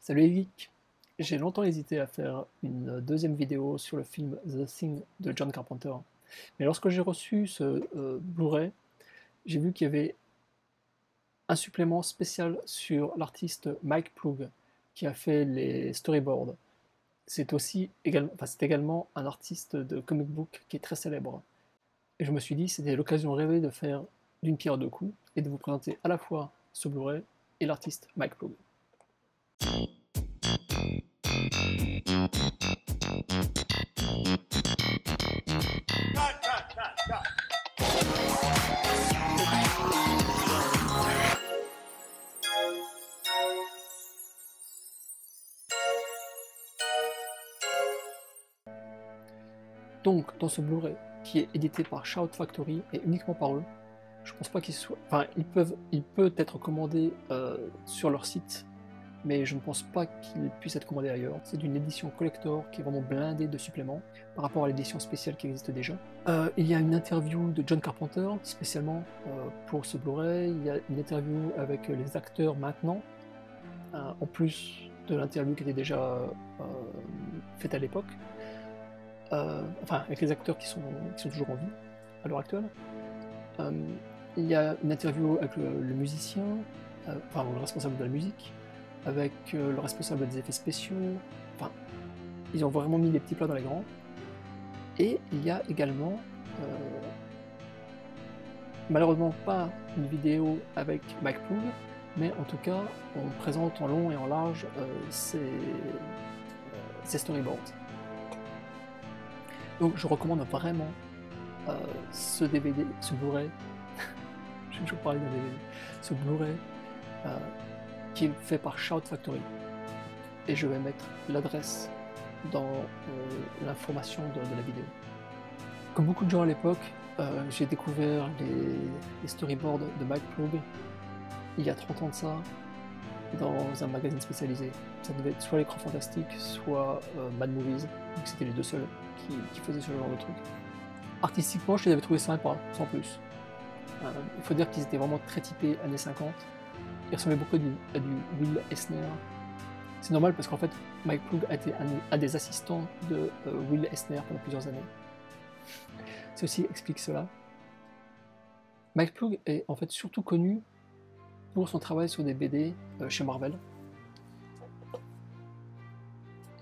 Salut les geeks! J'ai longtemps hésité à faire une deuxième vidéo sur le film The Thing de John Carpenter. Mais lorsque j'ai reçu ce Blu-ray, j'ai vu qu'il y avait un supplément spécial sur l'artiste Mike Ploog, qui a fait les storyboards. C'est également un artiste de comic book qui est très célèbre. Et je me suis dit c'était l'occasion rêvée de faire d'une pierre deux coups et de vous présenter à la fois ce Blu-ray et l'artiste Mike Ploog. Donc, dans ce Blu-ray, qui est édité par Shout Factory et uniquement par eux, je pense pas qu'il soit. Enfin, il peut être commandé sur leur site, mais je ne pense pas qu'il puisse être commandé ailleurs. C'est d'une édition collector qui est vraiment blindée de suppléments par rapport à l'édition spéciale qui existe déjà. Il y a une interview de John Carpenter spécialement pour ce Blu-ray. Il y a une interview avec les acteurs maintenant, en plus de l'interview qui était déjà faite à l'époque. Enfin, avec les acteurs qui sont toujours en vie à l'heure actuelle. Il y a une interview avec le musicien, enfin le responsable de la musique, avec le responsable des effets spéciaux. Enfin, ils ont vraiment mis les petits plats dans les grands. Et il y a également, malheureusement pas une vidéo avec Mike Ploog, mais en tout cas, on présente en long et en large ses storyboards. Donc je recommande vraiment ce DVD, ce Blu-ray, je vais toujours parler d'un DVD, ce Blu-ray qui est fait par Shout Factory. Et je vais mettre l'adresse dans l'information de la vidéo. Comme beaucoup de gens à l'époque, j'ai découvert les storyboards de Mike Ploog il y a 30 ans de ça, dans un magazine spécialisé. Ça devait être soit l'écran fantastique, soit Mad Movies, donc c'était les deux seuls qui faisaient ce genre de truc. Artistiquement, je les avais trouvés sympas, sans plus. Il faut dire qu'ils étaient vraiment très typés années 50. Ils ressemblaient beaucoup à du Will Eisner. C'est normal parce qu'en fait, Mike Ploog a été un des assistants de Will Eisner pendant plusieurs années. Ceci explique cela. Mike Ploog est en fait surtout connu pour son travail sur des BD chez Marvel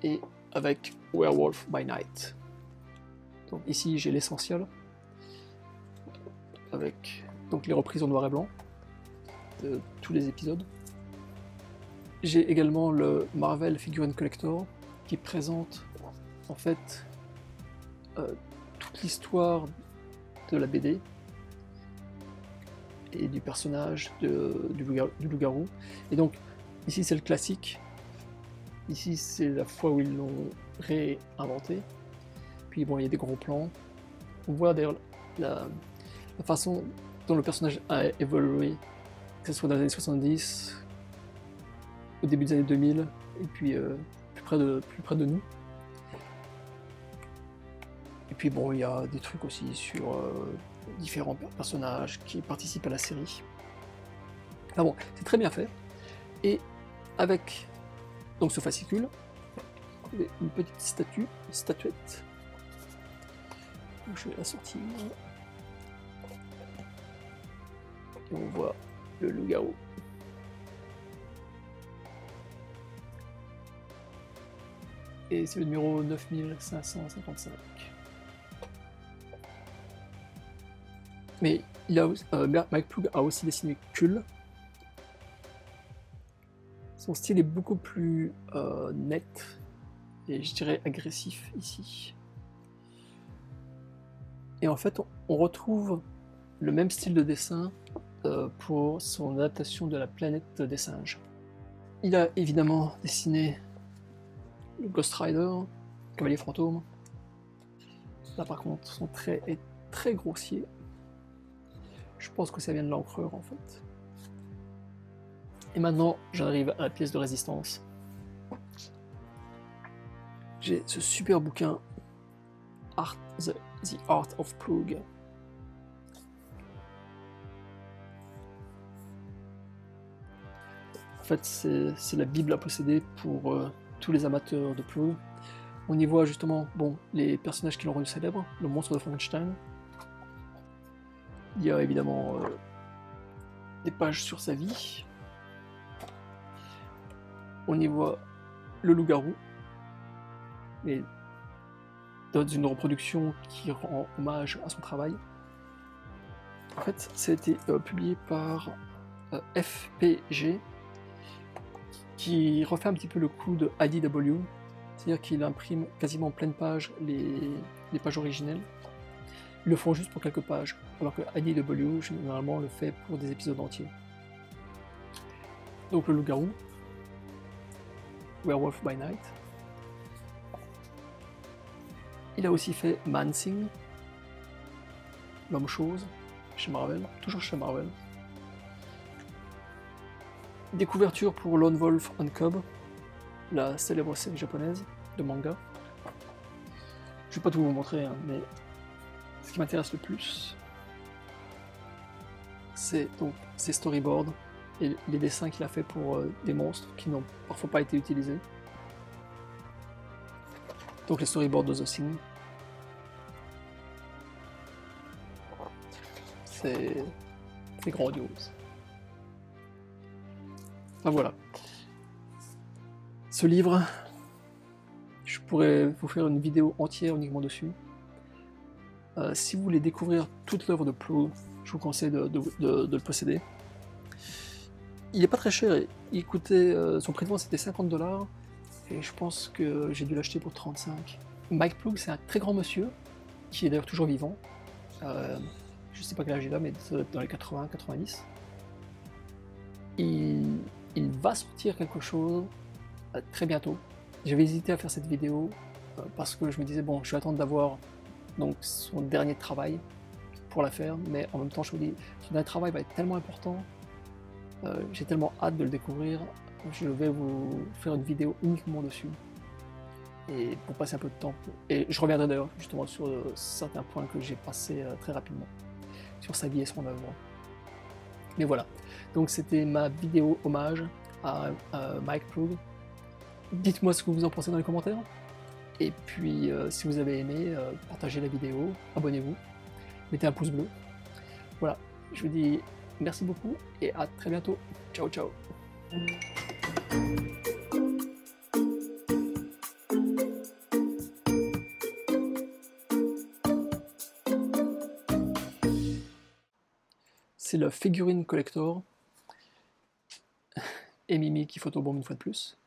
et avec Werewolf by Night. Donc ici j'ai l'essentiel avec donc les reprises en noir et blanc de tous les épisodes. J'ai également le Marvel Figurine Collector qui présente en fait toute l'histoire de la BD et du personnage du loup-garou. Et donc ici c'est le classique, ici c'est la fois où ils l'ont réinventé. Puis bon, il y a des gros plans. On voit d'ailleurs la façon dont le personnage a évolué, que ce soit dans les années 70, au début des années 2000, et puis plus près de nous. Et puis bon, il y a des trucs aussi sur différents personnages qui participent à la série. Ah bon, c'est très bien fait. Et avec donc ce fascicule, une petite statuette. Je vais la sortir. Et on voit le loup-garou. Et c'est le numéro 9555. Mais Mike Ploog a aussi dessiné Kull. Son style est beaucoup plus net et je dirais agressif ici. Et en fait, on retrouve le même style de dessin pour son adaptation de La Planète des Singes. Il a évidemment dessiné le Ghost Rider, Cavalier Fantôme. Là par contre, son trait est très grossier. Je pense que ça vient de l'encreur en fait. Et maintenant, j'arrive à la pièce de résistance. J'ai ce super bouquin The Art of Ploog. En fait, c'est la Bible à posséder pour tous les amateurs de Poe. On y voit justement bon, les personnages qui l'ont rendu célèbre, le monstre de Frankenstein. Il y a évidemment des pages sur sa vie. On y voit le loup-garou, mais dans une reproduction qui rend hommage à son travail. En fait, ça a été publié par FPG, qui refait un petit peu le coup de IDW, c'est-à-dire qu'il imprime quasiment en pleine page les pages originelles. Ils le font juste pour quelques pages, alors que IDW, généralement, le fait pour des épisodes entiers. Donc le loup-garou, Werewolf by Night. Il a aussi fait Man-Thing, l'homme-chose, chez Marvel, toujours chez Marvel. Des couvertures pour Lone Wolf and Cub, la célèbre série japonaise de manga. Je vais pas tout vous montrer, hein, mais ce qui m'intéresse le plus, c'est donc ses storyboards et les dessins qu'il a fait pour des monstres qui n'ont parfois pas été utilisés. Donc les storyboards de The Thing. C'est grandiose. Ah voilà. Ce livre, je pourrais vous faire une vidéo entière uniquement dessus. Si vous voulez découvrir toute l'œuvre de Poe, je vous conseille de le posséder. Il n'est pas très cher, il coûtait, son prix de vente c'était 50$, et je pense que j'ai dû l'acheter pour 35. Mike Ploog, c'est un très grand monsieur, qui est d'ailleurs toujours vivant. Je sais pas quel âge il a, mais dans les 80-90. Il va sortir quelque chose très bientôt. J'avais hésité à faire cette vidéo parce que je me disais, bon, je vais attendre d'avoir donc son dernier travail pour la faire, mais en même temps, je me dis, son dernier travail va être tellement important, j'ai tellement hâte de le découvrir, je vais vous faire une vidéo uniquement dessus, et pour passer un peu de temps. Et je reviendrai d'ailleurs justement sur certains points que j'ai passés très rapidement, sur sa vie et son œuvre. Mais voilà, donc c'était ma vidéo hommage à Mike Ploog. Dites-moi ce que vous en pensez dans les commentaires. Et puis, si vous avez aimé, partagez la vidéo, abonnez-vous, mettez un pouce bleu. Voilà, je vous dis merci beaucoup et à très bientôt. Ciao, ciao. C'est le figurine collector. Et Mimi qui photobombe une fois de plus.